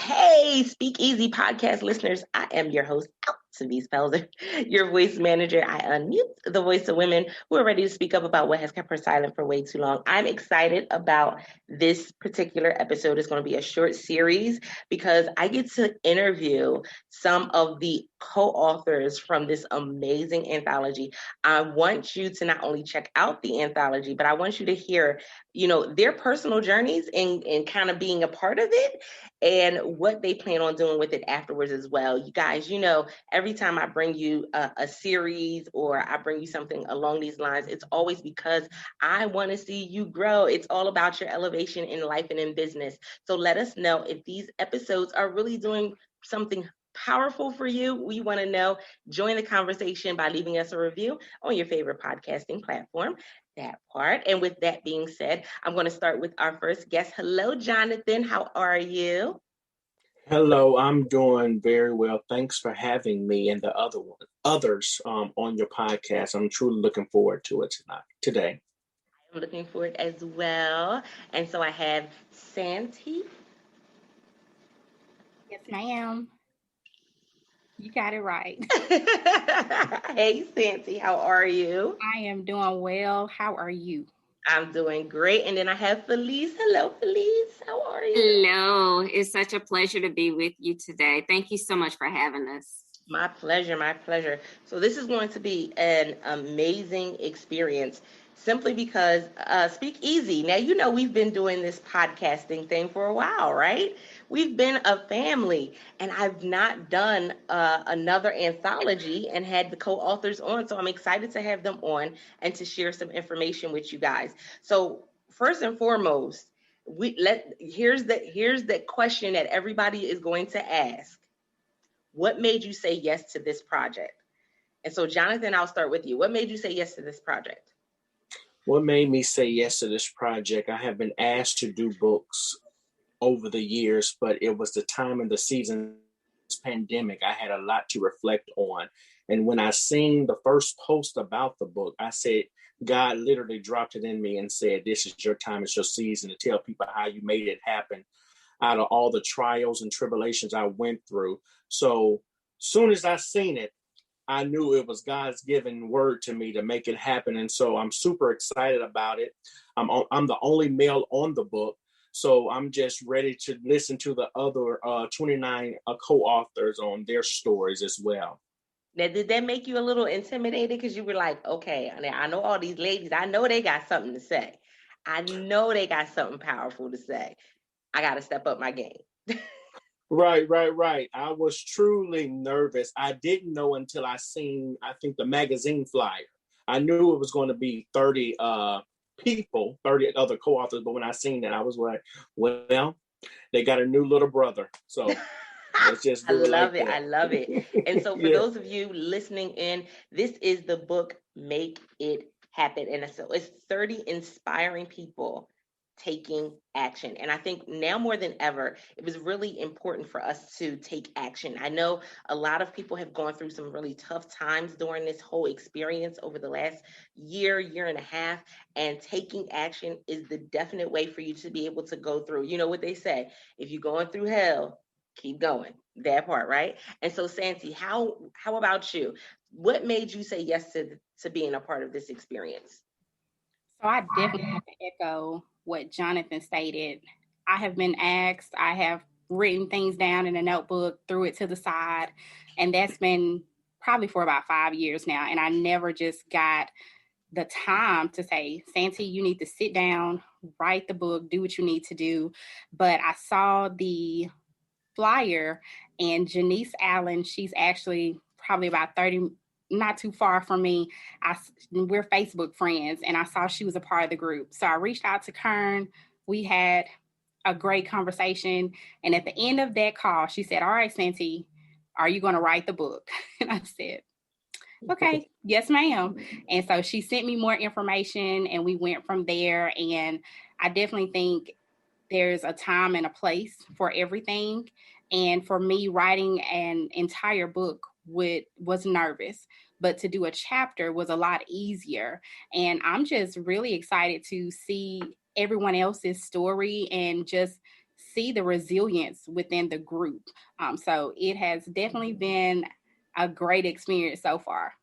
Hey, SpeakEasy Podcast listeners. I am your host, Altovise, your voice manager. I unmute the voice of women who are ready to speak up about what has kept her silent for way too long. I'm excited about this particular episode. It's going to be a short series because I get to interview some of the co-authors from this amazing anthology. I want you to not only check out the anthology, but I want you to hear, their personal journeys and kind of being a part of it and what they plan on doing with it afterwards as well. You guys, every time I bring you a series or I bring you something along these lines, it's always because I want to see you grow. It's all about your elevation in life and in business. So let us know if these episodes are really doing something powerful for you. We want to know. Join the conversation by leaving us a review on your favorite podcasting platform. That part. And with that being said, I'm going to start with our first guest. Hello, Jonathan. How are you? Hello, I'm doing very well. Thanks for having me and the others on your podcast. I'm truly looking forward to it today. I'm looking forward as well. And so I have Santi. Yes, ma'am. You got it right. Hey, Santi, how are you? I am doing well. How are you? I'm doing great. And then I have Felice. Hello, Felice. How are you? Hello. It's such a pleasure to be with you today. Thank you so much for having us. My pleasure. My pleasure. So this is going to be an amazing experience simply because SpeakEasy. Now, we've been doing this podcasting thing for a while, right? We've been a family, and I've not done another anthology and had the co-authors on. So I'm excited to have them on and to share some information with you guys. So first and foremost, here's the question that everybody is going to ask. What made you say yes to this project? And so, Jonathan, I'll start with you. What made you say yes to this project? What made me say yes to this project? I have been asked to do books over the years, but it was the time in the season, this pandemic, I had a lot to reflect on. And when I seen the first post about the book, I said, God literally dropped it in me and said, this is your time, it's your season to tell people how you made it happen out of all the trials and tribulations I went through. So soon as I seen it, I knew it was God's given word to me to make it happen. And so I'm super excited about it. I'm the only male on the book. So I'm just ready to listen to the other 29 co-authors on their stories as well. Now, did that make you a little intimidated? Because you were like, okay, I know all these ladies. I know they got something to say. I know they got something powerful to say. I got to step up my game. Right. I was truly nervous. I didn't know until I seen, I think, the magazine flyer. I knew it was going to be 30 people, 30 other co-authors. But when I seen that, I was like, well, they got a new little brother. So let's just do I love it. And so for those of you listening in, this is the book, Make It Happen. And so it's 30 inspiring people taking action. And I think now more than ever, it was really important for us to take action. I know a lot of people have gone through some really tough times during this whole experience over the last year and a half, and taking action is the definite way for you to be able to go through. You know what they say, if you're going through hell, keep going. That part, right? And so, Santi, how about you? What made you say yes to being a part of this experience? So I definitely have to echo what Jonathan stated. I have been asked, I have written things down in a notebook, threw it to the side, and that's been probably for about 5 years now. And I never just got the time to say, Santi, you need to sit down, write the book, do what you need to do. But I saw the flyer, and Janice Allen, she's actually probably about 30, not too far from me. We're Facebook friends, and I saw she was a part of the group. So I reached out to Kearn. We had a great conversation. And at the end of that call, she said, all right, Santi, are you going to write the book? And I said, okay, yes, ma'am. And so she sent me more information, and we went from there. And I definitely think there's a time and a place for everything. And for me, writing an entire book was nervous, but to do a chapter was a lot easier. And I'm just really excited to see everyone else's story and just see the resilience within the group. So it has definitely been a great experience so far.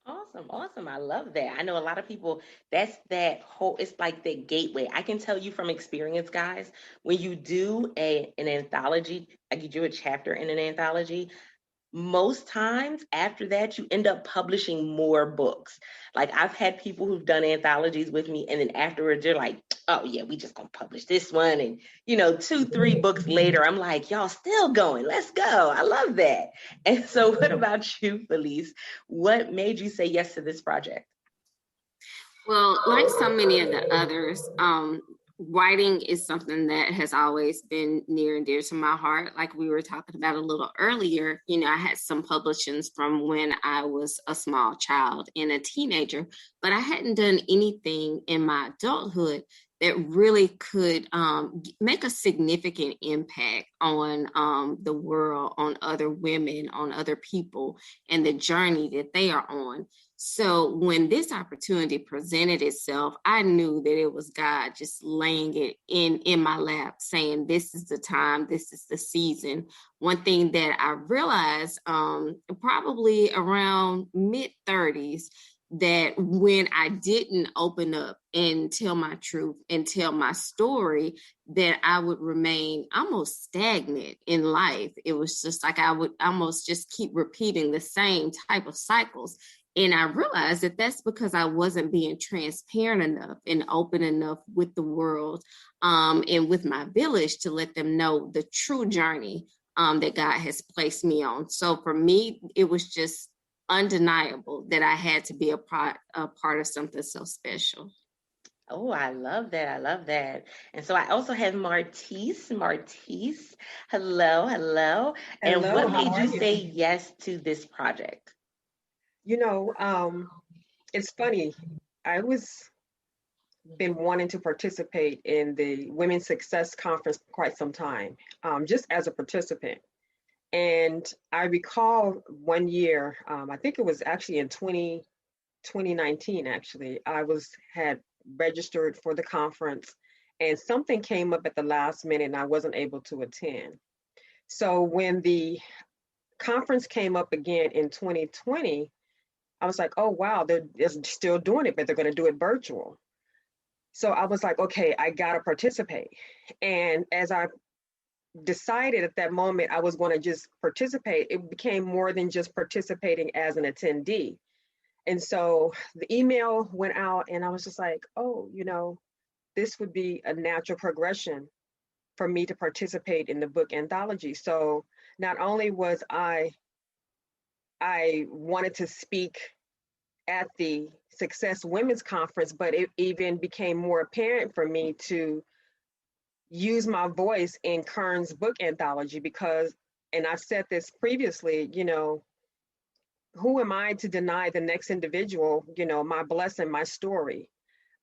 Awesome. I love that. I know a lot of people, that's that whole, it's like that gateway. I can tell you from experience, guys, when you do an anthology, like you do a chapter in an anthology, most times after that, you end up publishing more books. Like I've had people who've done anthologies with me, and then afterwards they're like, oh yeah, we just gonna publish this one. And 2-3 books later, I'm like, y'all still going, let's go. I love that. And so what about you, Felice? What made you say yes to this project? Well, like so many of the others, writing is something that has always been near and dear to my heart. Like we were talking about a little earlier, I had some publications from when I was a small child and a teenager, but I hadn't done anything in my adulthood that really could make a significant impact on the world, on other women, on other people, and the journey that they are on. So when this opportunity presented itself, I knew that it was God just laying it in my lap, saying, this is the time, this is the season. One thing that I realized probably around mid-30s, that when I didn't open up and tell my truth and tell my story, that I would remain almost stagnant in life. It was just like I would almost just keep repeating the same type of cycles. And I realized that that's because I wasn't being transparent enough and open enough with the world and with my village to let them know the true journey that God has placed me on. So for me, it was just undeniable that I had to be a part of something so special. Oh, I love that. And so I also have Martice. Martice, hello. And Hello, what how made are you you? say yes to this project? It's funny. I was been wanting to participate in the Women's Success Conference for quite some time, just as a participant. And I recall one year, I think it was actually in 2019, actually, had registered for the conference and something came up at the last minute and I wasn't able to attend. So when the conference came up again in 2020, I was like, oh, wow, they're still doing it, but they're going to do it virtual. So I was like, okay, I got to participate. And as I decided at that moment I was going to just participate, it became more than just participating as an attendee. And so the email went out and I was just like, oh, this would be a natural progression for me to participate in the book anthology. So not only was I wanted to speak at the Success Women's Conference, but it even became more apparent for me to use my voice in Kearn's book anthology because, and I've said this previously, who am I to deny the next individual, my blessing, my story?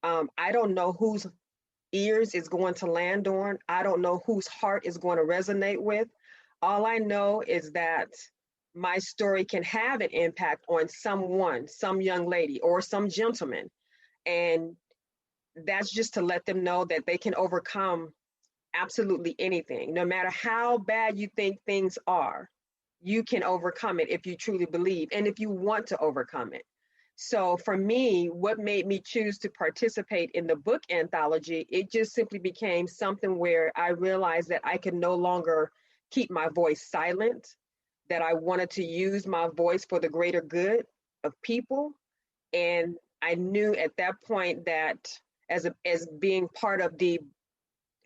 I don't know whose ears is going to land on. I don't know whose heart is going to resonate with. All I know is that my story can have an impact on someone, some young lady or some gentleman. And that's just to let them know that they can overcome absolutely anything. No matter how bad you think things are, you can overcome it if you truly believe and if you want to overcome it. So for me, what made me choose to participate in the book anthology, it just simply became something where I realized that I could no longer keep my voice silent, that I wanted to use my voice for the greater good of people. And I knew at that point that as being part of the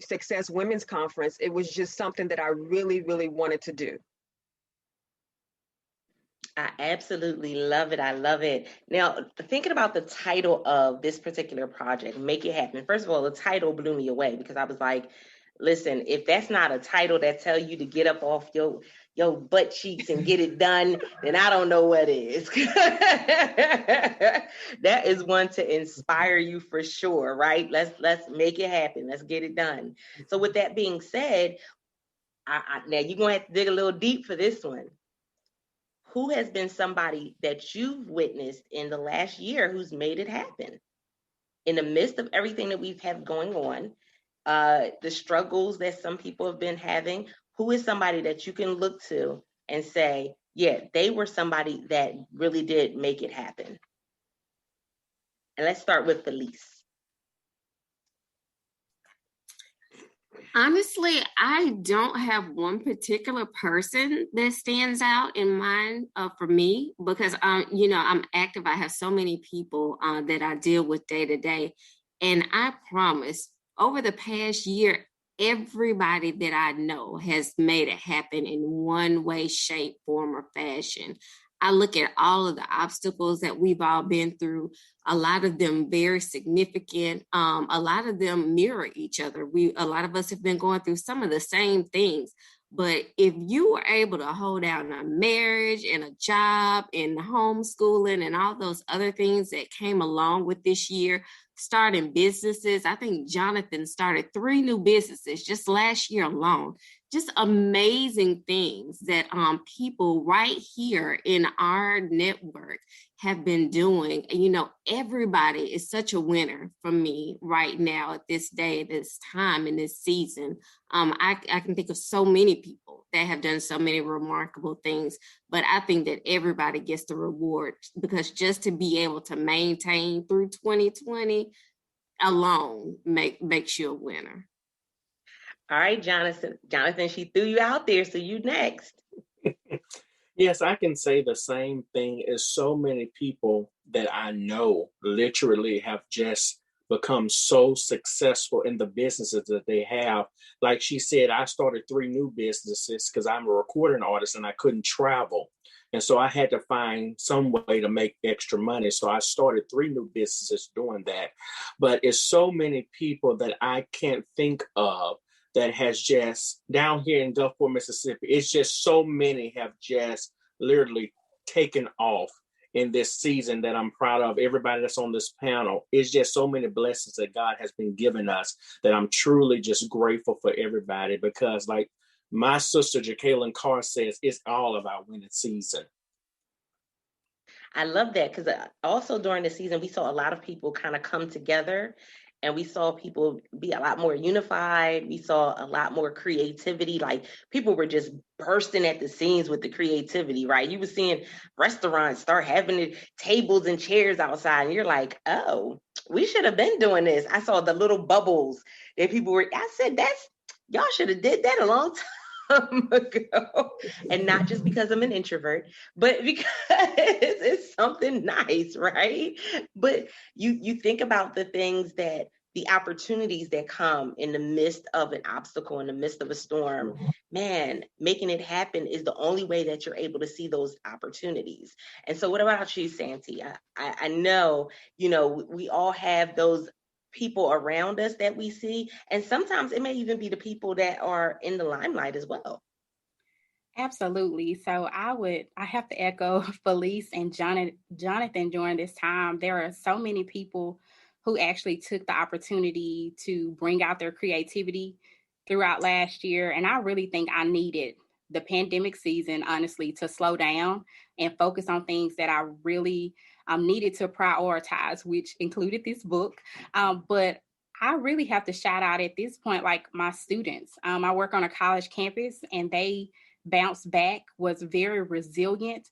Success Women's Conference, it was just something that I really, really wanted to do. I absolutely love it. I love it. Now, thinking about the title of this particular project, Make It Happen. First of all, the title blew me away because I was like, listen, if that's not a title that tell you to get up off your butt cheeks and get it done, then I don't know what is. That is one to inspire you for sure, right? Let's make it happen. Let's get it done. So with that being said, now you're going to have to dig a little deep for this one. Who has been somebody that you've witnessed in the last year who's made it happen? In the midst of everything that we've had going on, the struggles that some people have been having, who is somebody that you can look to and say, yeah, they were somebody that really did make it happen? And let's start with Felice. Honestly, I don't have one particular person that stands out in mind for me because, I'm active. I have so many people that I deal with day to day. And I promise, over the past year, everybody that I know has made it happen in one way, shape, form, or fashion. I look at all of the obstacles that we've all been through, a lot of them very significant. A lot of them mirror each other. A lot of us have been going through some of the same things. But if you were able to hold down a marriage and a job and homeschooling and all those other things that came along with this year, starting businesses, I think Jonathan started 3 new businesses just last year alone. Just amazing things that people right here in our network have been doing. Everybody is such a winner for me right now at this day, this time, in this season. I can think of so many people that have done so many remarkable things, but I think that everybody gets the reward because just to be able to maintain through 2020 alone makes you a winner. All right, Jonathan, she threw you out there, so you next. Yes, I can say the same thing as so many people that I know literally have just become so successful in the businesses that they have. Like she said, I started 3 new businesses because I'm a recording artist and I couldn't travel. And so I had to find some way to make extra money. So I started 3 new businesses doing that. But it's so many people that I can't think of that has just, down here in Gulfport, Mississippi, it's just so many have just literally taken off in this season that I'm proud of. Everybody that's on this panel, it's just so many blessings that God has been giving us that I'm truly just grateful for everybody because like my sister, Jacqueline Carr says, it's all about winning season. I love that because also during the season, we saw a lot of people kind of come together and we saw people be a lot more unified. We saw a lot more creativity. Like people were just bursting at the seams with the creativity, right? You were seeing restaurants start having the tables and chairs outside and you're like, oh, we should have been doing this. I saw the little bubbles that people were, I said, y'all should have did that a long time ago. And not just because I'm an introvert, but because it's something nice, right? But you think about the things the opportunities that come in the midst of an obstacle, in the midst of a storm, man, making it happen is the only way that you're able to see those opportunities. And so what about you, Santi? I know, we all have those people around us that we see, and sometimes it may even be the people that are in the limelight as well. Absolutely. So I have to echo Felice and Jonathan during this time. There are so many people who actually took the opportunity to bring out their creativity throughout last year. And I really think I needed the pandemic season, honestly, to slow down and focus on things that I really needed to prioritize, which included this book. But I really have to shout out at this point, like my students. I work on a college campus and they bounced back, was very resilient.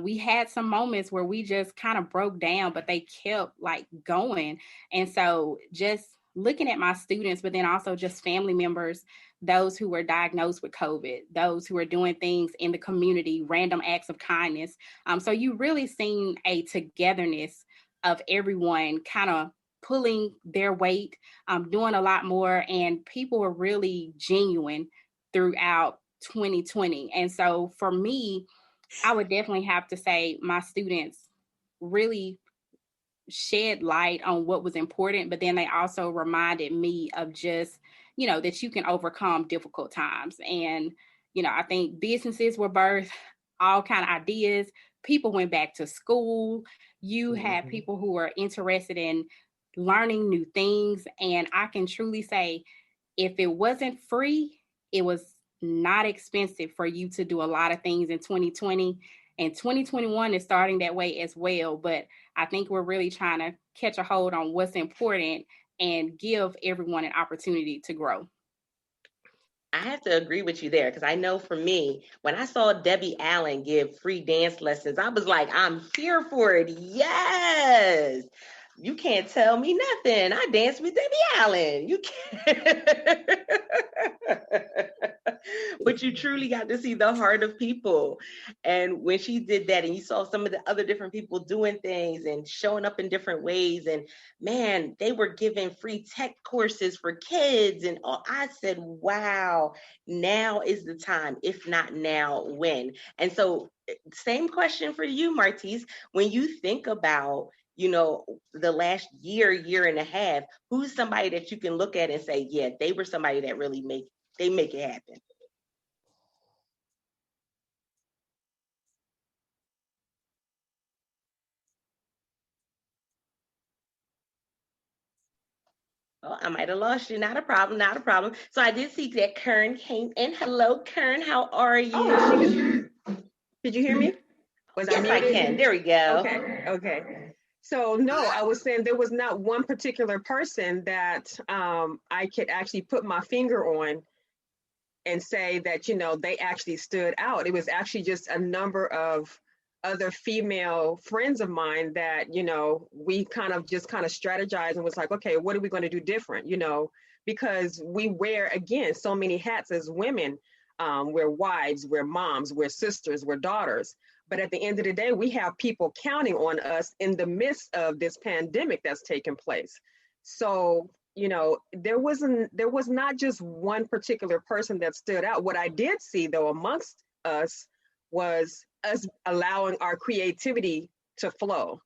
We had some moments where we just kind of broke down, but they kept like going. And so just looking at my students, but then also just family members, those who were diagnosed with COVID, those who are doing things in the community, random acts of kindness. So you really seen a togetherness of everyone kind of pulling their weight, doing a lot more, and people were really genuine throughout 2020. And so for me, I would definitely have to say my students really shed light on what was important, but then they also reminded me of just, that you can overcome difficult times. And, I think businesses were birthed, all kind of ideas. People went back to school. You had people who were interested in learning new things. And I can truly say, if it wasn't free, it was not expensive for you to do a lot of things in 2020, and 2021 is starting that way as well. But I think we're really trying to catch a hold on what's important and give everyone an opportunity to grow. I have to agree with you there, because I know for me, when I saw Debbie Allen give free dance lessons, I was like, I'm here for it. Yes. You can't tell me nothing. I danced with Debbie Allen. You can't. But you truly got to see the heart of people. And when she did that, and you saw some of the other different people doing things and showing up in different ways, and man, they were giving free tech courses for kids. And I said, wow, now is the time. If not now, when? And so same question for you, Martice. When you think about, the last year and a half, who's somebody that you can look at and say, yeah, they were somebody that really make it happen? Oh, I might have lost you. Not a problem. Not a problem. So I did see that Kearn came in. Hello, Kearn. How are you? Oh, did you hear me? Was yes, I can. There we go. Okay. So no, I was saying there was not one particular person that I could actually put my finger on and say that, they actually stood out. It was actually just a number of other female friends of mine that, we kind of strategized and was like, okay, what are we going to do different? Because we wear, again, so many hats as women. We're wives, we're moms, we're sisters, we're daughters. But at the end of the day, we have people counting on us in the midst of this pandemic that's taken place. So, there was not just one particular person that stood out. What I did see, though, amongst us was us allowing our creativity to flow,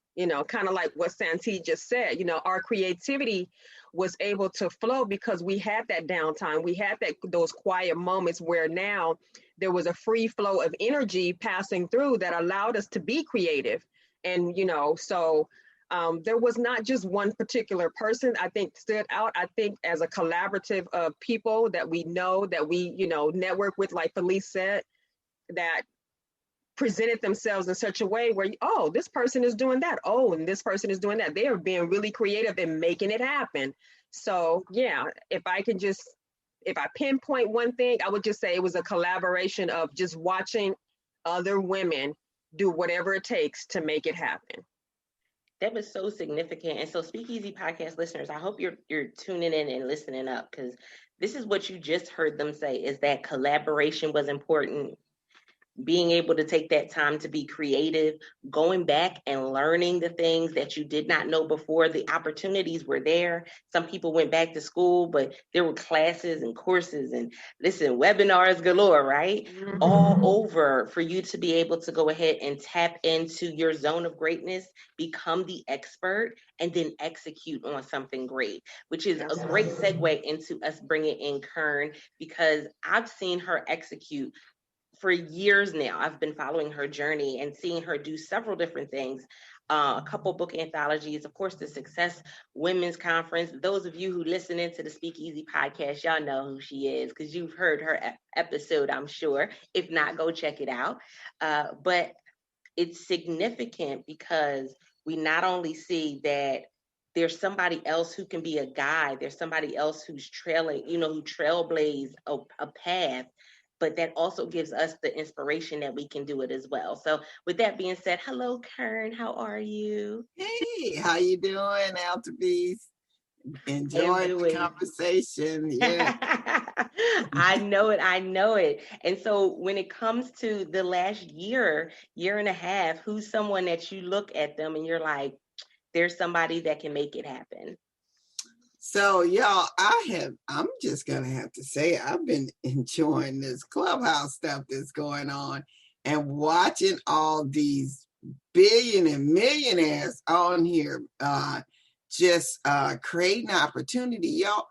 kind of like what Santee just said. Our creativity was able to flow because we had that downtime. We had those quiet moments where now there was a free flow of energy passing through that allowed us to be creative. And, so there was not just one particular person I think stood out. I think as a collaborative of people that we know, that we, network with, like Felice said, that presented themselves in such a way where, oh, this person is doing that. Oh, and this person is doing that. They are being really creative and making it happen. So yeah, if I pinpoint one thing, I would just say it was a collaboration of just watching other women do whatever it takes to make it happen. That was so significant. And so SpeakEasy Podcast listeners, I hope you're tuning in and listening up, because this is what you just heard them say, is that collaboration was important. Being able to take that time to be creative, going back and learning the things that you did not know before. The opportunities were there. Some people went back to school, but there were classes and courses and webinars galore, right? Mm-hmm. All over for you to be able to go ahead and tap into your zone of greatness, become the expert, and then execute on something great, which is a great segue into us bringing in Kearn, because I've seen her execute for years now. I've been following her journey and seeing her do several different things. A couple book anthologies, of course, the Success Women's Conference. Those of you who listen into the SpeakEasy Podcast, y'all know who she is because you've heard her episode, I'm sure. If not, go check it out. But it's significant because we not only see that there's somebody else who can be a guide, there's somebody else who's trailing, who trailblaze a path, but that also gives us the inspiration that we can do it as well. So with that being said, hello, Kearn, how are you? Hey, how you doing, Altovise? Enjoying the conversation. Yeah. I know it. And so when it comes to the last year and a half, who's someone that you look at them and you're like, there's somebody that can make it happen? So y'all, I'm just going to have to say, I've been enjoying this Clubhouse stuff that's going on and watching all these billion and millionaires on here, just creating opportunity. Y'all,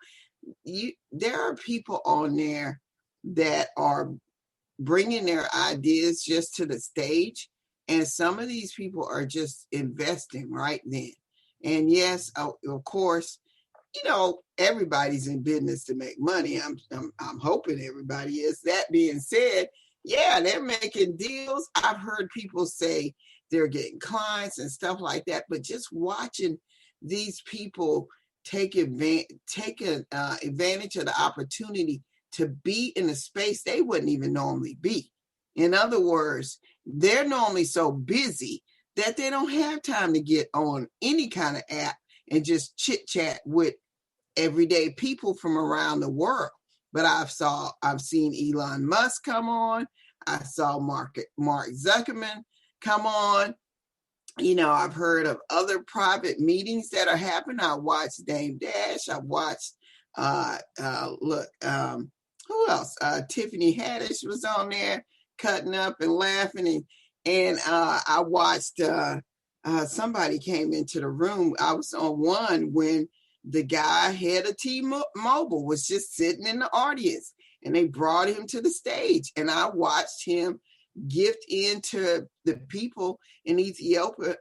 there are people on there that are bringing their ideas just to the stage. And some of these people are just investing right then. And yes, of course, everybody's in business to make money. I'm hoping everybody is. That being said, yeah, they're making deals. I've heard people say they're getting clients and stuff like that, but just watching these people take advantage of the opportunity to be in a space they wouldn't even normally be. In other words, they're normally so busy that they don't have time to get on any kind of app and just chit chat with everyday people from around the world. But I've seen Elon Musk come on. I saw Mark Zuckerman come on. You know, I've heard of other private meetings that are happening. I watched Dame Dash. I watched, who else? Tiffany Haddish was on there cutting up and laughing. And I watched, somebody came into the room. I was on one when the guy, head of T-Mobile, was just sitting in the audience, and they brought him to the stage. And I watched him gift into the people in Ethiopia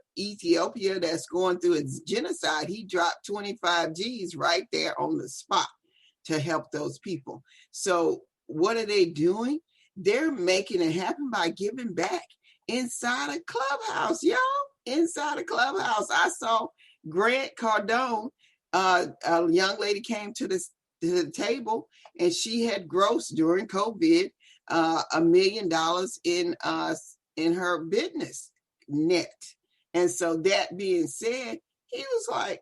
that's going through its genocide. He dropped 25 G's right there on the spot to help those people. So what are they doing? They're making it happen by giving back inside a clubhouse, y'all. Inside a clubhouse. I saw Grant Cardone, a young lady came to the table, and she had grossed during COVID $1 million in her business net. And so that being said, he was like,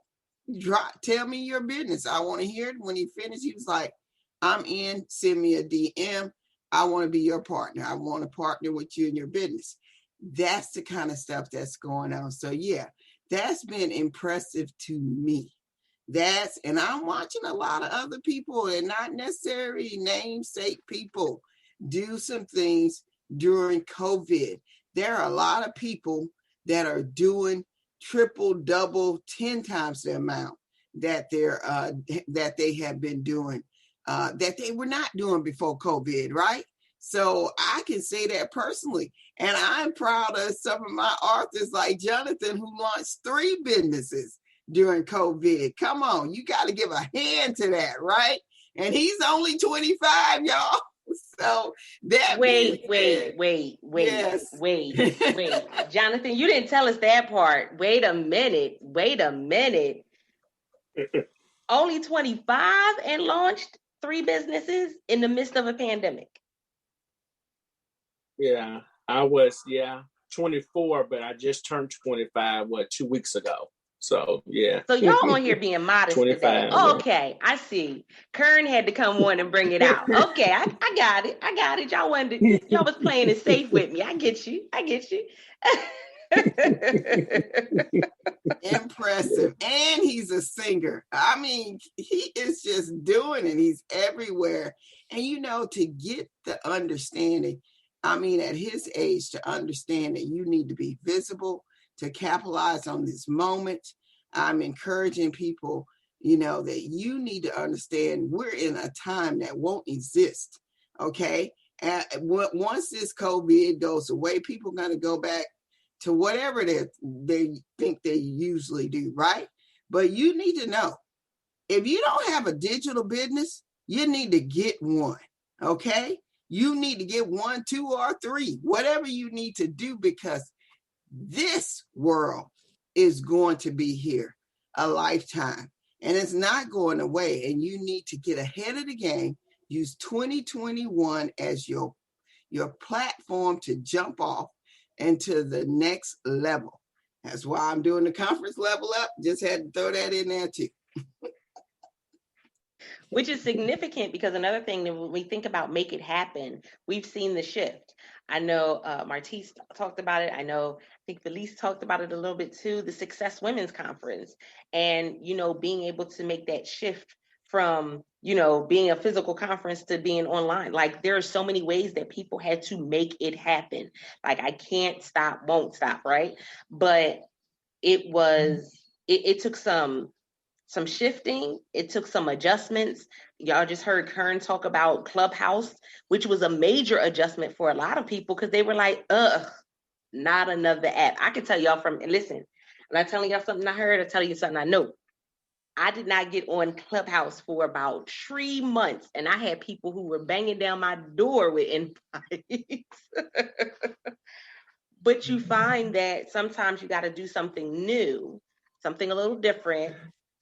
tell me your business. I want to hear it. When he finished, he was like, I'm in, send me a DM. I want to be your partner. I want to partner with you in your business. That's the kind of stuff that's going on. So yeah, that's been impressive to me. And I'm watching a lot of other people, and not necessarily namesake people, do some things during COVID. There are a lot of people that are doing triple, double, 10 times the amount that they have been doing, that they were not doing before COVID, right? So I can say that personally. And I'm proud of some of my authors like Jonathan, who launched 3 businesses during COVID. Come on, you got to give a hand to that, right? And he's only 25, y'all. So that wait. Yes. wait. Jonathan, you didn't tell us that part. Wait a minute. Only 25 and launched 3 businesses in the midst of a pandemic. Yeah, I was 24, but I just turned 25 2 weeks ago. So yeah. So y'all on here being modest 25, today. yeah. Okay, I see. Kearn had to come on and bring it out. Okay, I got it. Y'all was playing it safe with me. I get you. Impressive. And he's a singer. I mean, he is just doing it. He's everywhere. And to get the understanding, I mean, at his age, to understand that you need to be visible to capitalize on this moment. I'm encouraging people, that you need to understand we're in a time that won't exist. Okay. And once this COVID goes away, people are going to go back to whatever they think they usually do, right? But you need to know, if you don't have a digital business, you need to get one, okay? You need to get 1, 2, or 3, whatever you need to do, because this world is going to be here a lifetime, and it's not going away, and you need to get ahead of the game. Use 2021 as your platform to jump off into the next level. That's why I'm doing the conference Level Up. Just had to throw that in there too. Which is significant, because another thing that when we think about make it happen, we've seen the shift. I know Martice talked about it. I think Felice talked about it a little bit too, the Success Women's Conference. And, being able to make that shift from, being a physical conference to being online. Like, there are so many ways that people had to make it happen. Like, I can't stop, won't stop, right? But it took some shifting. It took some adjustments. Y'all just heard Kearn talk about Clubhouse, which was a major adjustment for a lot of people, because they were like, not another app. I can tell y'all listen, when I'm telling y'all something I heard, I'll tell you something I know. I did not get on Clubhouse for about 3 months, and I had people who were banging down my door with invites. But you find that sometimes you got to do something new, something a little different,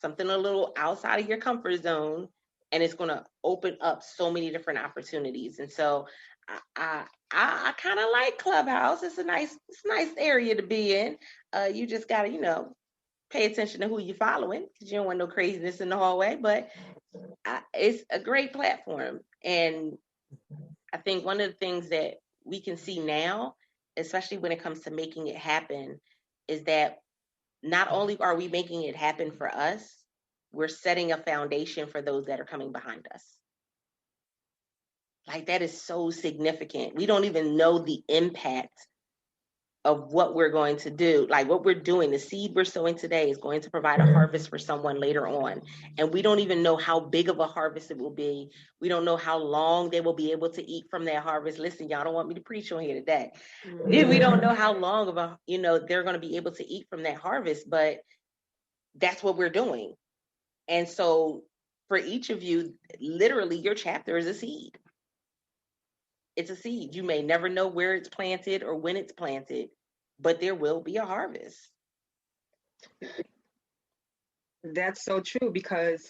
something a little outside of your comfort zone, and it's going to open up so many different opportunities. And so I kind of like Clubhouse. It's a nice area to be in. You just got to, pay attention to who you're following, because you don't want no craziness in the hallway, but it's a great platform. And I think one of the things that we can see now, especially when it comes to making it happen, is that not only are we making it happen for us, we're setting a foundation for those that are coming behind us. Like, that is so significant. We don't even know the impact of what we're going to do. Like, what we're doing, the seed we're sowing today is going to provide a harvest for someone later on. And we don't even know how big of a harvest it will be. We don't know how long they will be able to eat from that harvest. Listen, y'all don't want me to preach on here today. We don't know how long of they're going to be able to eat from that harvest, but that's what we're doing. And so for each of you, literally your chapter is a seed. It's a seed. You may never know where it's planted or when it's planted, but there will be a harvest. That's so true, because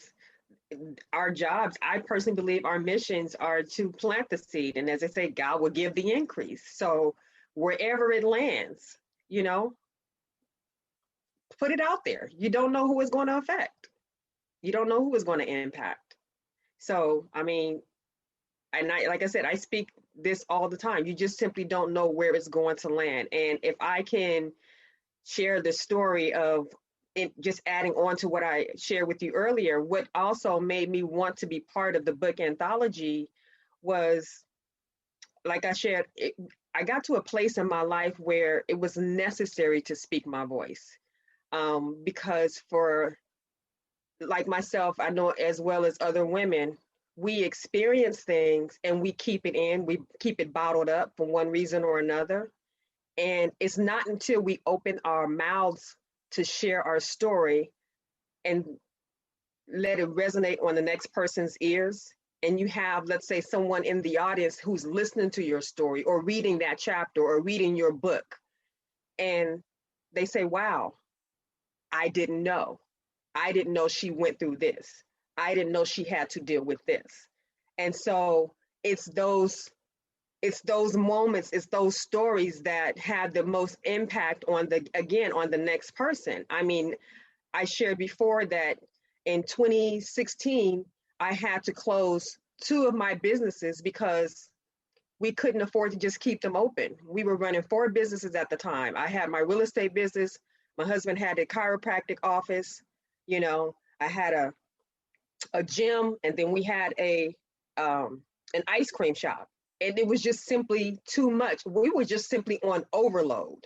our jobs, I personally believe our missions are to plant the seed. And as I say, God will give the increase. So wherever it lands, put it out there. You don't know who it's going to affect. You don't know who it's going to impact. So, like I said, I speak this all the time. You just simply don't know where it's going to land. And if I can share the story of it, just adding on to what I shared with you earlier, what also made me want to be part of the book anthology was, like I shared, I got to a place in my life where it was necessary to speak my voice. Because for, like myself, I know as well as other women, we experience things and we keep it in, we keep it bottled up for one reason or another. And it's not until we open our mouths to share our story and let it resonate on the next person's ears, and you have, let's say, someone in the audience who's listening to your story or reading that chapter or reading your book, and they say, wow, I didn't know she went through this. I didn't know she had to deal with this. And so it's those moments, it's those stories that have the most impact on the next person. I shared before that in 2016, I had to close 2 of my businesses because we couldn't afford to just keep them open. We were running 4 businesses at the time. I had my real estate business. My husband had a chiropractic office. I had a gym, and then we had an ice cream shop. And it was just simply too much. We were just simply on overload.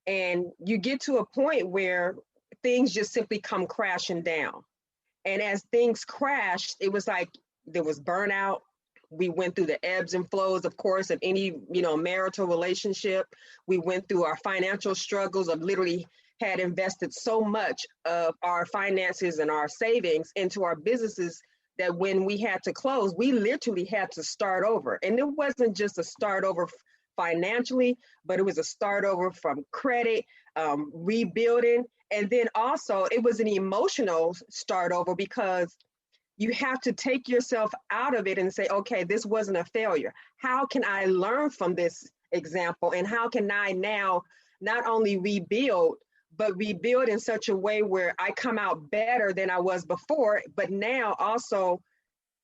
And you get to a point where things just simply come crashing down. And as things crashed, it was like there was burnout. We went through the ebbs and flows, of course, of any, marital relationship. We went through our financial struggles of literally had invested so much of our finances and our savings into our businesses that when we had to close, we literally had to start over. And it wasn't just a start over financially, but it was a start over from credit, rebuilding. And then also it was an emotional start over, because you have to take yourself out of it and say, okay, this wasn't a failure. How can I learn from this example? And how can I now not only rebuild, but rebuild in such a way where I come out better than I was before, but now also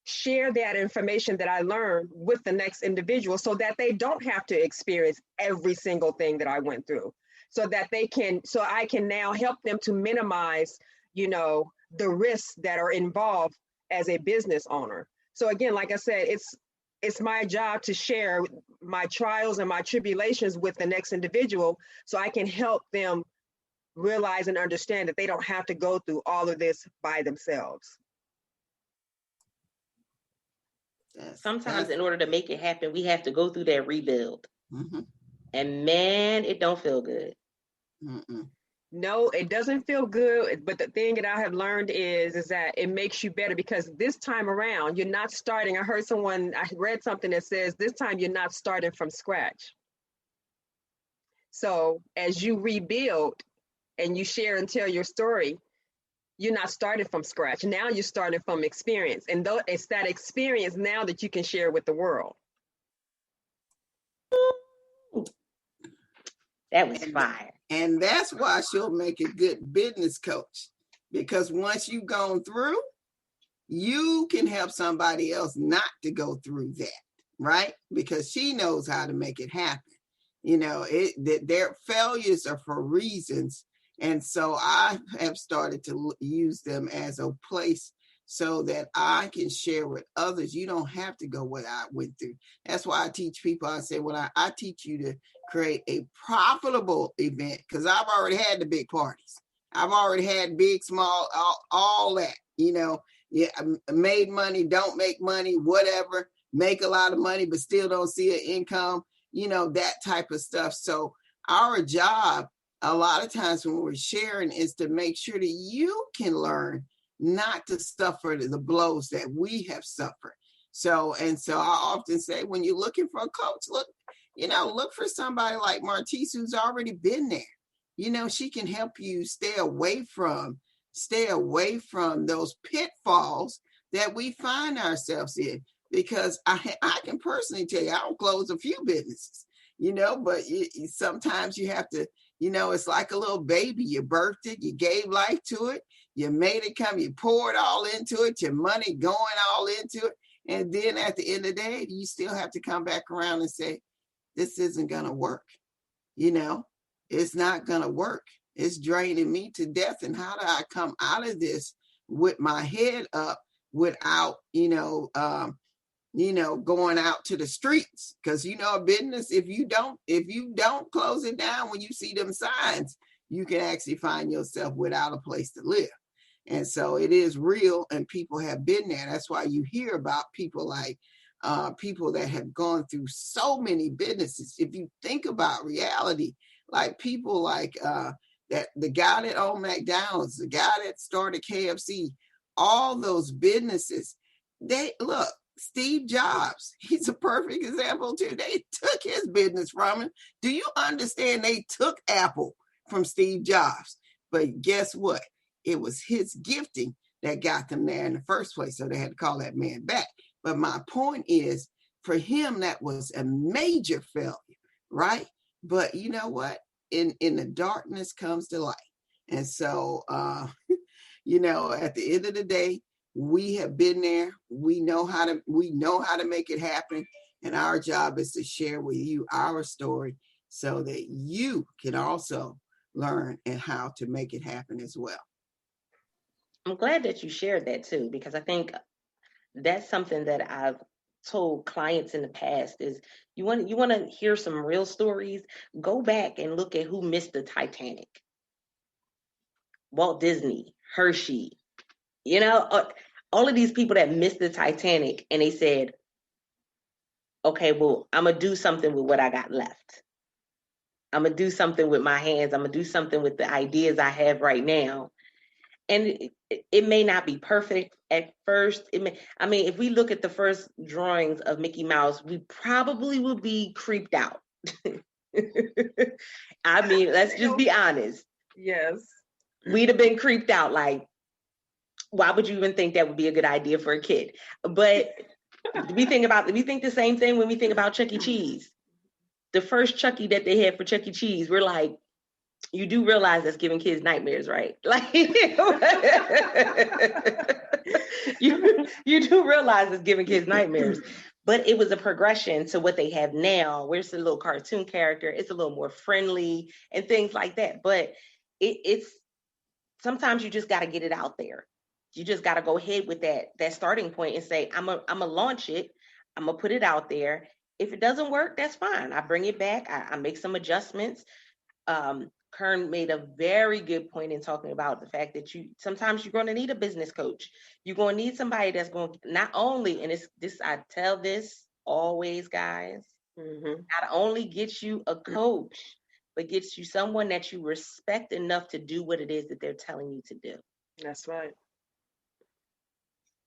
share that information that I learned with the next individual so that they don't have to experience every single thing that I went through, so that I can now help them to minimize, the risks that are involved as a business owner. So again, like I said, it's my job to share my trials and my tribulations with the next individual so I can help them realize and understand that they don't have to go through all of this by themselves. Sometimes in order to make it happen, we have to go through that rebuild. Mm-hmm. And man, it don't feel good. Mm-mm. No, it doesn't feel good. But the thing that I have learned is that it makes you better, because this time around, you're not starting. I read something that says this time you're not starting from scratch. So as you rebuild and you share and tell your story, you're not starting from scratch. Now you're starting from experience. And though it's that experience now that you can share with the world. That was fire. And that's why she'll make a good business coach. Because once you've gone through, you can help somebody else not to go through that, right? Because she knows how to make it happen. You know, their failures are for reasons. And so I have started to use them as a place so that I can share with others. You don't have to go what I went through. That's why I teach people. I say, well, I teach you to create a profitable event, because I've already had the big parties. I've already had big, small, all that, you know. Yeah, made money, don't make money, whatever, make a lot of money, but still don't see an income, you know, that type of stuff. So our job, a lot of times when we're sharing, is to make sure that you can learn not to suffer the blows that we have suffered. So I often say, when you're looking for a coach, look for somebody like Martice, who's already been there. You know, she can help you stay away from those pitfalls that we find ourselves in. Because I can personally tell you, I don't close a few businesses, you know, but sometimes you have to, you know, it's like a little baby. You birthed it, you gave life to it, you made it come, you poured all into it, your money going all into it. And then at the end of the day, you still have to come back around and say, this isn't going to work. You know, it's not going to work. It's draining me to death. And how do I come out of this with my head up without, going out to the streets? Because, you know, a business, if you don't close it down when you see them signs, you can actually find yourself without a place to live. And so it is real, and people have been there. That's why you hear about people like people that have gone through so many businesses. If you think about reality, like people like that the guy that owned McDonald's, the guy that started KFC, all those businesses, Steve Jobs, he's a perfect example too. They took his business from him. Do you understand? They took Apple from Steve Jobs. But guess what? It was his gifting that got them there in the first place. So they had to call that man back. But my point is, for him, that was a major failure, right? But you know what? In the darkness comes the light. And so, at the end of the day, we have been there. We know how to make it happen. And our job is to share with you our story so that you can also learn and how to make it happen as well. I'm glad that you shared that too, because I think that's something that I've told clients in the past is you want to hear some real stories, go back and look at who missed the Titanic. Walt Disney, Hershey, all of these people that missed the Titanic, and they said, okay, well, I'm going to do something with what I got left. I'm going to do something with my hands. I'm going to do something with the ideas I have right now. And it may not be perfect at first. If we look at the first drawings of Mickey Mouse, we probably will be creeped out. Let's just be honest. Yes. We'd have been creeped out. Like, why would you even think that would be a good idea for a kid? But we think the same thing when we think about Chuck E. Cheese. The first Chucky that they had for Chuck E. Cheese, we're like, you do realize that's giving kids nightmares, right? Like, you do realize it's giving kids nightmares. But it was a progression to what they have now, where it's a little cartoon character, it's a little more friendly and things like that. But it's sometimes you just got to get it out there. You just got to go ahead with that starting point and say, I'm gonna launch it. I'm gonna put it out there. If it doesn't work, that's fine. I bring it back. I make some adjustments. Kearn made a very good point in talking about the fact that sometimes you're going to need a business coach. You're going to need somebody that's going to not only, and I tell this always, guys, not only get you a coach, but gets you someone that you respect enough to do what it is that they're telling you to do. That's right.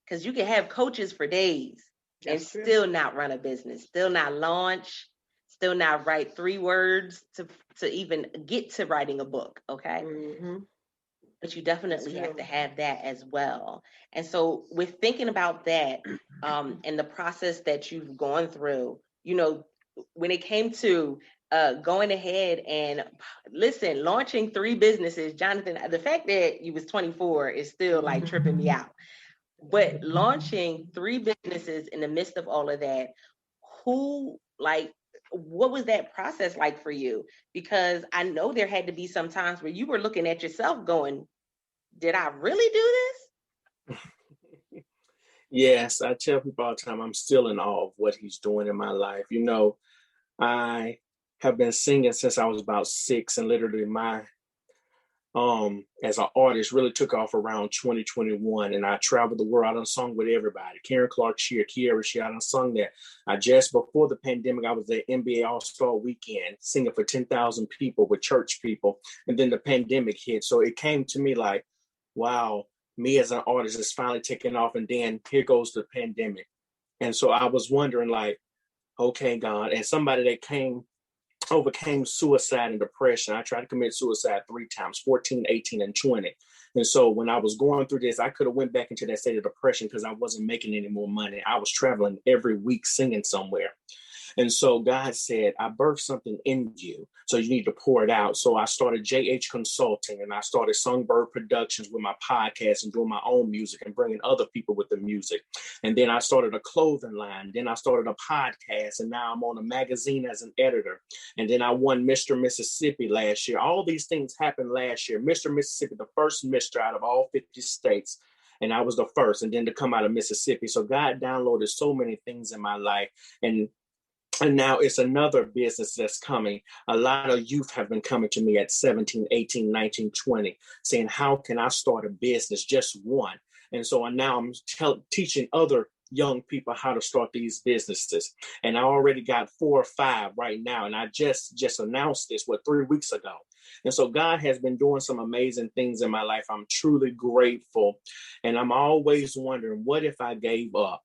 Because you can have coaches for days and still not run a business, still not launch, still not write 3 words to even get to writing a book. Okay. but you definitely have to have that as well. And so with thinking about that, and the process that you've gone through, you know, when it came to going ahead and launching 3 businesses, Jonathan, the fact that you was 24 is still like tripping me out. But launching 3 businesses in the midst of all of that, what was that process like for you? Because I know there had to be some times where you were looking at yourself going, did I really do this? Yes, I tell people all the time, I'm still in awe of what he's doing in my life. You know, I have been singing since I was about 6, and literally my as an artist really took off around 2021, and I traveled the world. I done sung with everybody. Kearn, Kiera, I done sung there. Just before the pandemic, I was at NBA All-Star Weekend singing for 10,000 people with church people, and then the pandemic hit. So it came to me like, wow, me as an artist is finally taking off, and then here goes the pandemic. And so I was wondering like, okay, God, and somebody that overcame suicide and depression. I tried to commit suicide 3 times, 14, 18, and 20. And so when I was going through this, I could have went back into that state of depression because I wasn't making any more money. I was traveling every week singing somewhere. And so God said, I birthed something in you, so you need to pour it out. So I started JH Consulting, and I started Songbird Productions with my podcast and doing my own music and bringing other people with the music. And then I started a clothing line. Then I started a podcast, and now I'm on a magazine as an editor. And then I won Mr. Mississippi last year. All these things happened last year. Mr. Mississippi, the first Mr. out of all 50 states. And I was the first, and then to come out of Mississippi. So God downloaded so many things in my life. And now it's another business that's coming. A lot of youth have been coming to me at 17, 18, 19, 20, saying, how can I start a business? Just one. And so now I'm teaching other young people how to start these businesses. And I already got 4 or 5 right now. And I just announced this, 3 weeks ago. And so God has been doing some amazing things in my life. I'm truly grateful. And I'm always wondering, what if I gave up?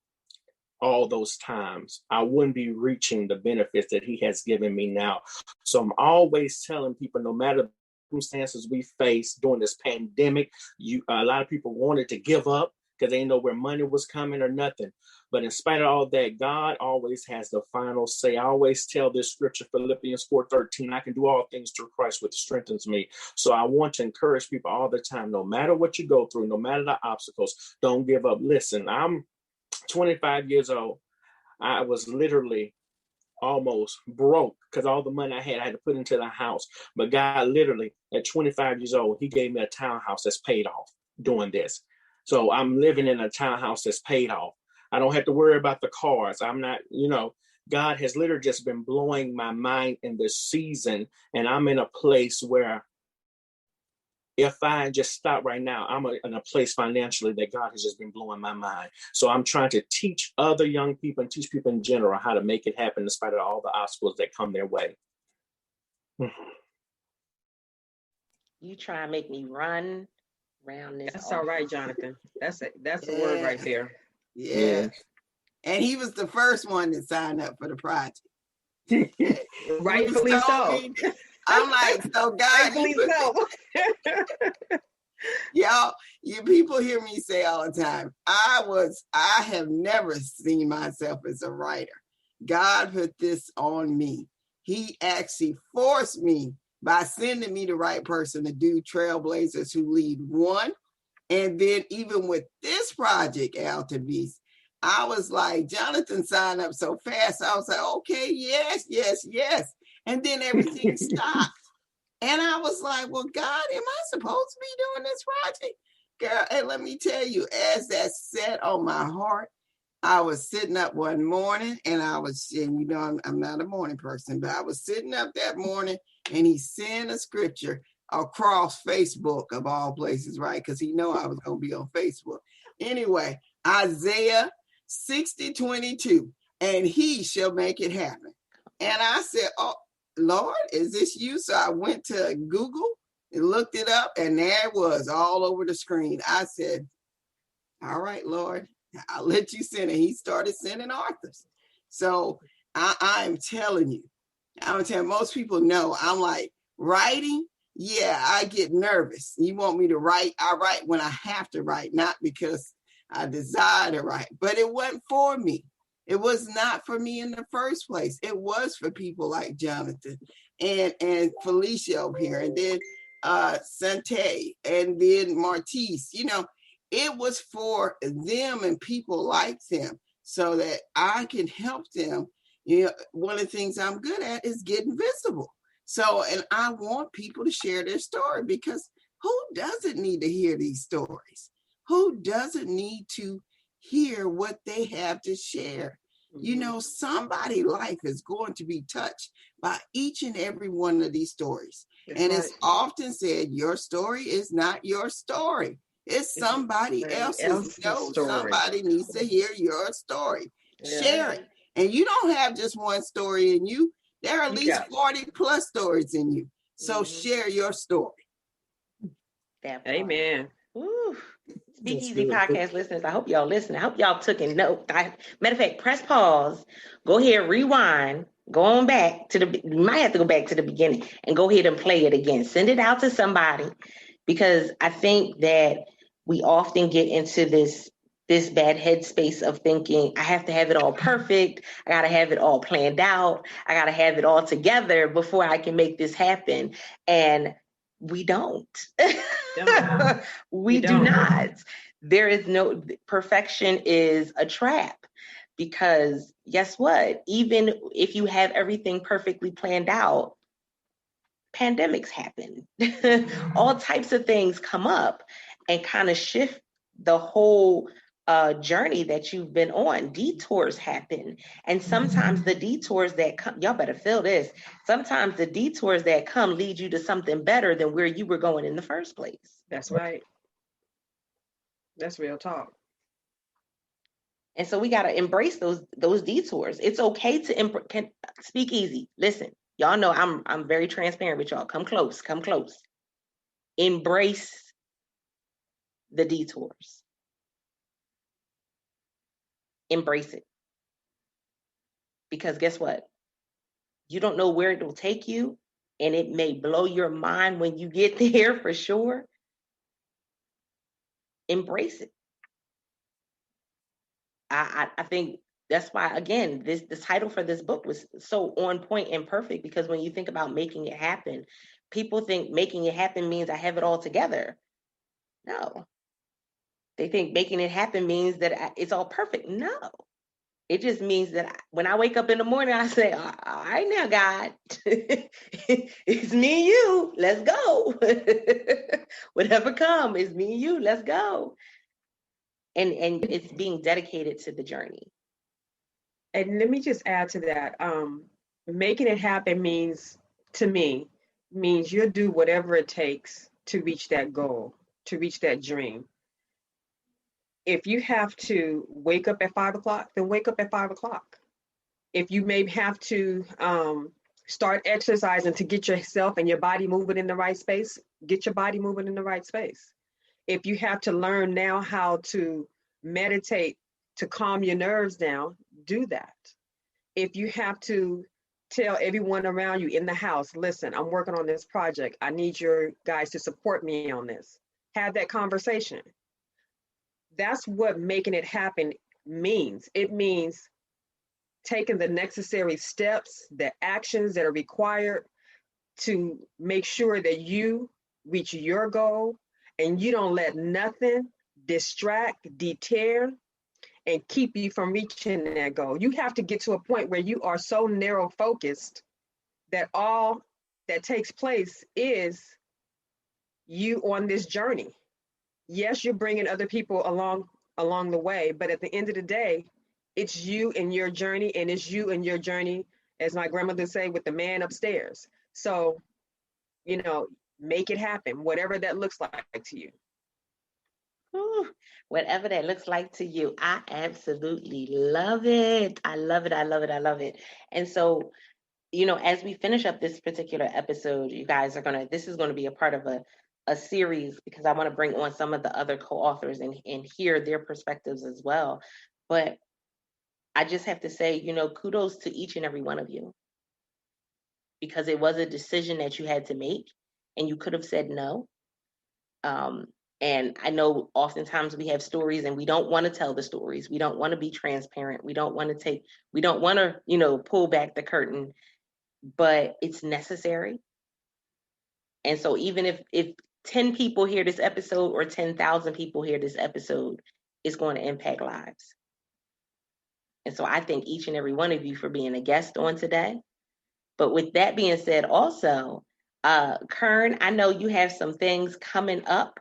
All those times, I wouldn't be reaching the benefits that he has given me now. So I'm always telling people, no matter the circumstances we face during this pandemic, a lot of people wanted to give up because they didn't know where money was coming or nothing. But in spite of all that, God always has the final say. I always tell this scripture, Philippians 4:13, I can do all things through Christ, which strengthens me. So I want to encourage people all the time, no matter what you go through, no matter the obstacles, don't give up. Listen, I'm 25 years old. I was literally almost broke because all the money I had to put into the house. But God literally, at 25 years old, he gave me a townhouse that's paid off doing this. So I'm living in a townhouse that's paid off. I don't have to worry about the cars. I'm not, God has literally just been blowing my mind in this season. And I'm in a place where if I just stop right now, I'm in a place financially that God has just been blowing my mind. So I'm trying to teach other young people and teach people in general how to make it happen in spite of all the obstacles that come their way. You try and make me run around this. That's all right, Jonathan. That's the word right there. Yeah. And he was the first one to sign up for the project. Rightfully so. I'm like, so God, y'all, you people hear me say all the time, I have never seen myself as a writer. God put this on me. He actually forced me by sending me the right person to do Trailblazers Who Lead One. And then even with this project, Altovise, I was like, Jonathan signed up so fast. I was like, okay, yes. And then everything stopped. And I was like, well, God, am I supposed to be doing this project? Girl, and let me tell you, as that set on my heart, I was sitting up one morning and I'm not a morning person, but I was sitting up that morning and he sent a scripture across Facebook of all places, right? Because he knew I was going to be on Facebook. Anyway, Isaiah 60:22, and he shall make it happen. And I said, oh, Lord, is this you? So I went to Google and looked it up, and there it was all over the screen. I said, all right, Lord, I'll let you send it. He started sending authors. So I'm telling you, most people know I'm like, writing yeah, I get nervous. You want me to write? I write when I have to write, not because I desire to write, but it wasn't for me. It was not for me in the first place. It was for people like Jonathan and Felicia over here, and then Sante, and then Martice. You know, it was for them and people like them so that I can help them. You know, one of the things I'm good at is getting visible. So, and I want people to share their story, because who doesn't need to hear these stories? Who doesn't need to hear what they have to share? Mm-hmm. You know, somebody's life is going to be touched by each and every one of these stories. That's and right. It's often said, your story is not your story. It's somebody else's. No, somebody needs to hear your story. Yeah. Share it. And you don't have just one story in you. There are at least 40 plus stories in you. So share your story. Amen. Woo. SpeakEasy Podcast listeners, I hope y'all listen. I hope y'all took a note. Matter of fact, press pause, go ahead, rewind, go on back to you might have to go back to the beginning and go ahead and play it again. Send it out to somebody, because I think that we often get into this bad headspace of thinking, I have to have it all perfect. I got to have it all planned out. I got to have it all together before I can make this happen. And we don't. We do not. There is no, perfection is a trap, because guess what? Even if you have everything perfectly planned out, pandemics happen. All types of things come up and kind of shift the whole journey that you've been on. Detours happen. And sometimes the detours that come, y'all better feel this. Sometimes the detours that come lead you to something better than where you were going in the first place. That's right. That's real talk. And so we got to embrace those detours. It's okay to speak easy. Listen, y'all know I'm very transparent with y'all. Come close. Embrace the detours. Embrace it. Because guess what? You don't know where it will take you, and it may blow your mind when you get there for sure. Embrace it. I think that's why, again, the title for this book was so on point and perfect, because when you think about making it happen, people think making it happen means I have it all together. No. They think making it happen means that it's all perfect. No. It just means that when I wake up in the morning, I say, all right now, God, it's me and you. Let's go. Whatever comes, it's me and you. Let's go. And it's being dedicated to the journey. And let me just add to that. Making it happen means you'll do whatever it takes to reach that goal, to reach that dream. If you have to wake up at 5 o'clock, then wake up at 5 o'clock. If you may have to start exercising to get yourself and your body moving in the right space, get your body moving in the right space. If you have to learn now how to meditate to calm your nerves down, do that. If you have to tell everyone around you in the house, listen, I'm working on this project. I need your guys to support me on this. Have that conversation. That's what making it happen means. It means taking the necessary steps, the actions that are required to make sure that you reach your goal, and you don't let nothing distract, deter, and keep you from reaching that goal. You have to get to a point where you are so narrow focused that all that takes place is you on this journey. Yes, you're bringing other people along the way, but at the end of the day, it's you and your journey, and it's you and your journey, as my grandmother say, with the man upstairs. So, make it happen, whatever that looks like to you. Ooh, whatever that looks like to you. I absolutely love it. I love it. And so, as we finish up this particular episode, you guys this is going to be a part of a series, because I want to bring on some of the other co-authors and hear their perspectives as well. But I just have to say, kudos to each and every one of you, because it was a decision that you had to make. and you could have said no. And I know oftentimes we have stories and we don't want to tell the stories. We don't want to be transparent. We don't want to pull back the curtain, but it's necessary. And so even if 10 people hear this episode or 10,000 people hear this episode, it's going to impact lives. And so I thank each and every one of you for being a guest on today. But with that being said, also, Kearn, I know you have some things coming up.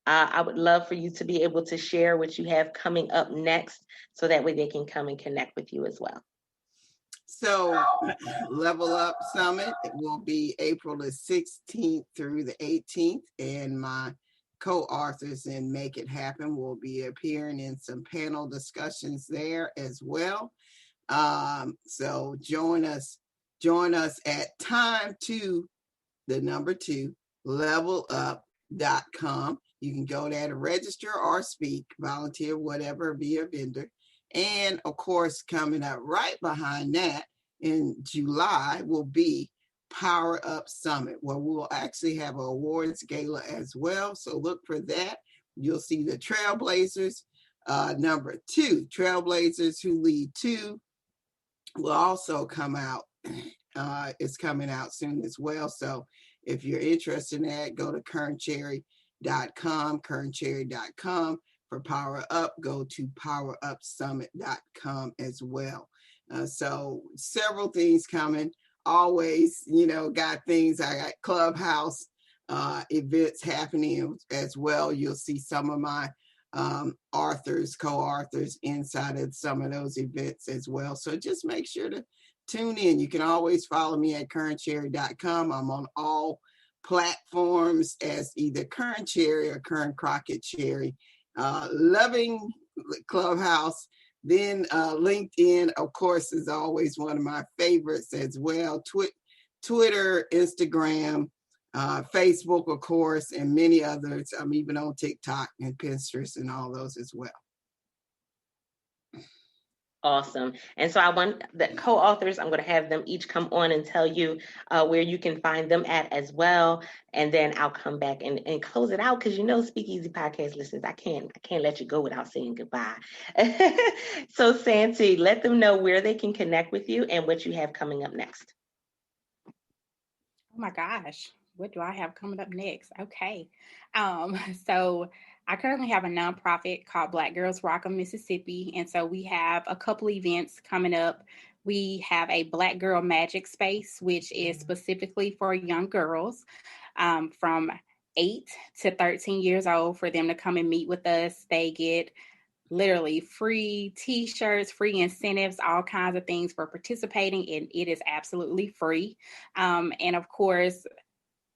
I would love for you to be able to share what you have coming up next so that way they can come and connect with you as well. So Level Up Summit will be April the 16th through the 18th, and my co-authors in Make It Happen will be appearing in some panel discussions there as well. So join us at levelup.com. You can go there to register or speak, volunteer, whatever, be a vendor. And of course, coming up right behind that in July will be Power Up Summit, where we'll actually have an awards gala as well. So look for that. You'll see the Trailblazers, number 2, Trailblazers Who Lead 2 will also come out. It's coming out soon as well. So if you're interested in that, go to kerncherry.com. For Power Up, go to powerupsummit.com as well. So several things coming. Always, got things. I got Clubhouse events happening as well. You'll see some of my co-authors inside of some of those events as well. So just make sure to tune in. You can always follow me at kerncherry.com. I'm on all platforms as either Kearn Cherry or Kearn Crockett Cherry. Loving Clubhouse. Then LinkedIn, of course, is always one of my favorites as well. Twitter, Instagram, Facebook, of course, and many others. I'm even on TikTok and Pinterest and all those as well. Awesome. And so I want the co-authors, I'm going to have them each come on and tell you where you can find them at as well. And then I'll come back and close it out because SpeakEasy Podcast listeners, I can't let you go without saying goodbye. So Santi, let them know where they can connect with you and what you have coming up next. Oh my gosh, what do I have coming up next? Okay. So I currently have a nonprofit called Black Girls Rock of Mississippi. And so we have a couple events coming up. We have a Black Girl Magic Space, which is specifically for young girls from 8 to 13 years old for them to come and meet with us. They get literally free t-shirts, free incentives, all kinds of things for participating, and it is absolutely free. And of course,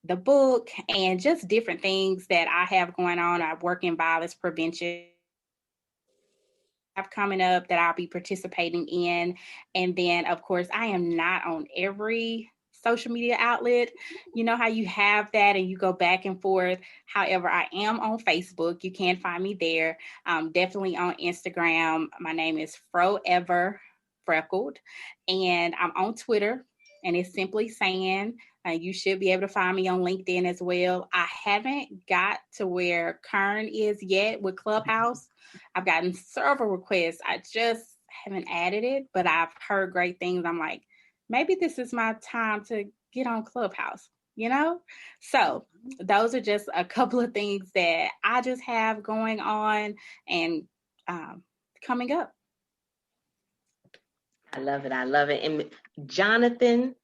the book and just different things that I have going on. I work in violence prevention. Have coming up that I'll be participating in. And then, of course, I am not on every social media outlet. You know how you have that and you go back and forth. However, I am on Facebook. You can find me there. Definitely on Instagram. My name is Forever Freckled. And I'm on Twitter. And it's simply saying, you should be able to find me on LinkedIn as well. I haven't got to where Kearn is yet with Clubhouse. I've gotten several requests. I just haven't added it, but I've heard great things. I'm like, maybe this is my time to get on Clubhouse, So those are just a couple of things that I just have going on and coming up. I love it. And Jonathan,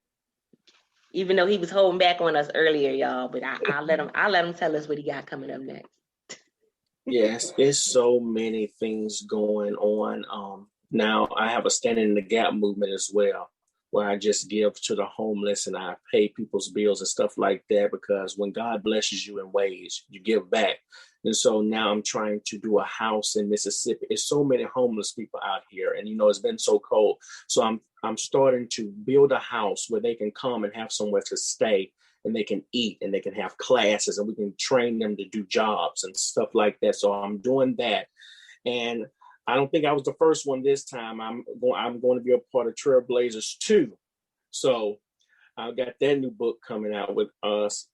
even though he was holding back on us earlier, y'all, but I'll let him tell us what he got coming up next. Yes, it's so many things going on. Now I have a Standing in the Gap movement as well, where I just give to the homeless and I pay people's bills and stuff like that, because when God blesses you in ways, you give back. And so now I'm trying to do a house in Mississippi. It's so many homeless people out here, and it's been so cold. So I'm starting to build a house where they can come and have somewhere to stay, and they can eat, and they can have classes, and we can train them to do jobs and stuff like that. So I'm doing that. And I don't think I was the first one this time. I'm going to be a part of Trailblazers too. So I've got that new book coming out with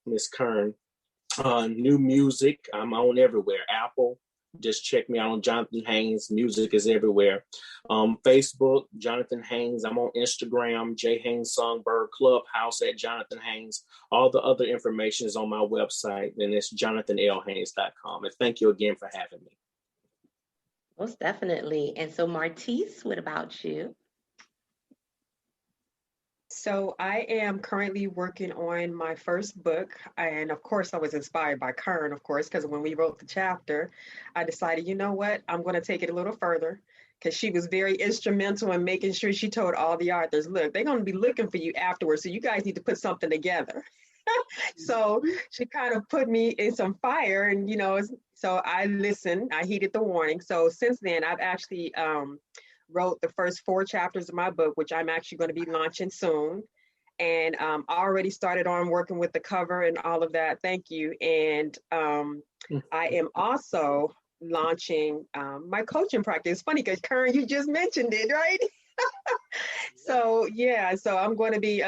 Miss Kearn. New music. I'm on everywhere. Apple. Just check me out on Jonathan Haynes. Music is everywhere. Facebook, Jonathan Haynes. I'm on Instagram, J Haynes Songbird, Clubhouse at Jonathan Haynes. All the other information is on my website, and it's jonathanlhaynes.com. And thank you again for having me. Most definitely. And so, Martice, what about you? So I am currently working on my first book. And of course, I was inspired by Kearn, of course, because when we wrote the chapter, I decided, you know what, I'm going to take it a little further, because she was very instrumental in making sure she told all the authors, look, they're going to be looking for you afterwards. So you guys need to put something together. So she kind of put me in some fire, and, so I listened, I heeded the warning. So since then, I've actually wrote the first 4 chapters of my book, which I'm actually going to be launching soon. And I already started on working with the cover and all of that. Thank you. And I am also launching my coaching practice. It's funny because Kearn, you just mentioned it, right? So I'm going to be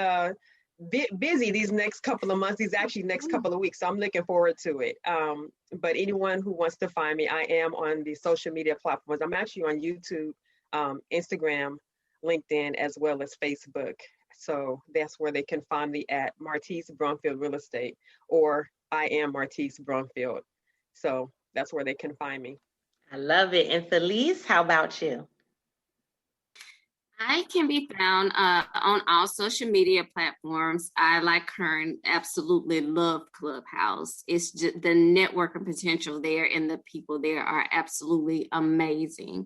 busy these next couple of months, next couple of weeks. So I'm looking forward to it. But anyone who wants to find me, I am on the social media platforms. I'm actually on YouTube, Instagram, LinkedIn, as well as Facebook. So that's where they can find me at Martice Brumfield Real Estate, or I am Martice Brumfield. So that's where they can find me. I love it. And Felice, how about you? I can be found on all social media platforms. I, like Kearn, absolutely love Clubhouse. It's just the networking potential there, and the people there are absolutely amazing.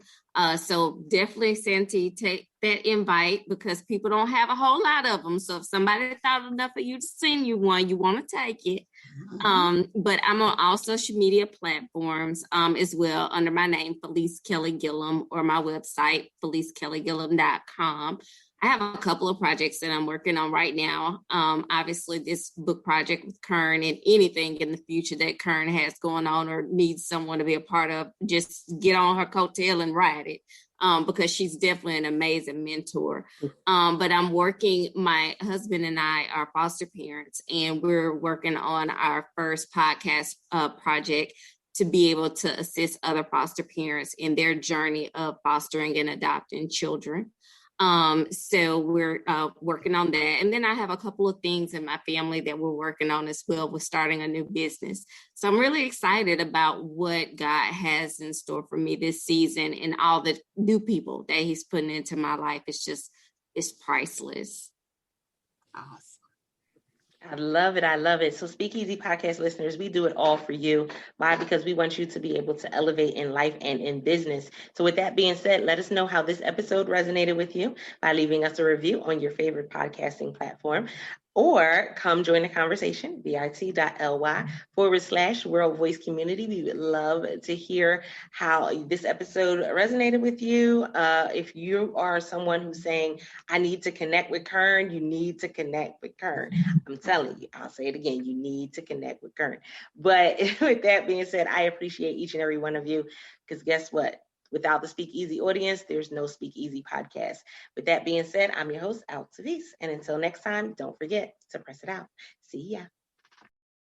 So definitely, Santi, take that invite, because people don't have a whole lot of them. So if somebody thought enough of you to send you one, you want to take it. But I'm on all social media platforms as well, under my name, Felice Kelly Gillum, or my website, felicekellygillum.com. I have a couple of projects that I'm working on right now. Obviously, this book project with Kearn, and anything in the future that Kearn has going on or needs someone to be a part of, just get on her coattail and ride it. Because she's definitely an amazing mentor. But I'm working, my husband and I are foster parents, and we're working on our first podcast project to be able to assist other foster parents in their journey of fostering and adopting children. So we're working on that. And then I have a couple of things in my family that we're working on as well with starting a new business. So I'm really excited about what God has in store for me this season, and all the new people that he's putting into my life. It's priceless. Awesome. I love it. I love it. So SpeakEasy Podcast listeners, we do it all for you. Why? Because we want you to be able to elevate in life and in business. So with that being said, let us know how this episode resonated with you by leaving us a review on your favorite podcasting platform, or come join the conversation, bit.ly/World Voice Community. We would love to hear how this episode resonated with you. If you are someone who's saying, I need to connect with Kearn, you need to connect with Kearn. I'm telling you, I'll say it again, you need to connect with Kearn. But with that being said, I appreciate each and every one of you, because guess what? Without the SpeakEasy audience, there's no SpeakEasy podcast. With that being said, I'm your host, Altovise. And until next time, don't forget to press it out. See ya.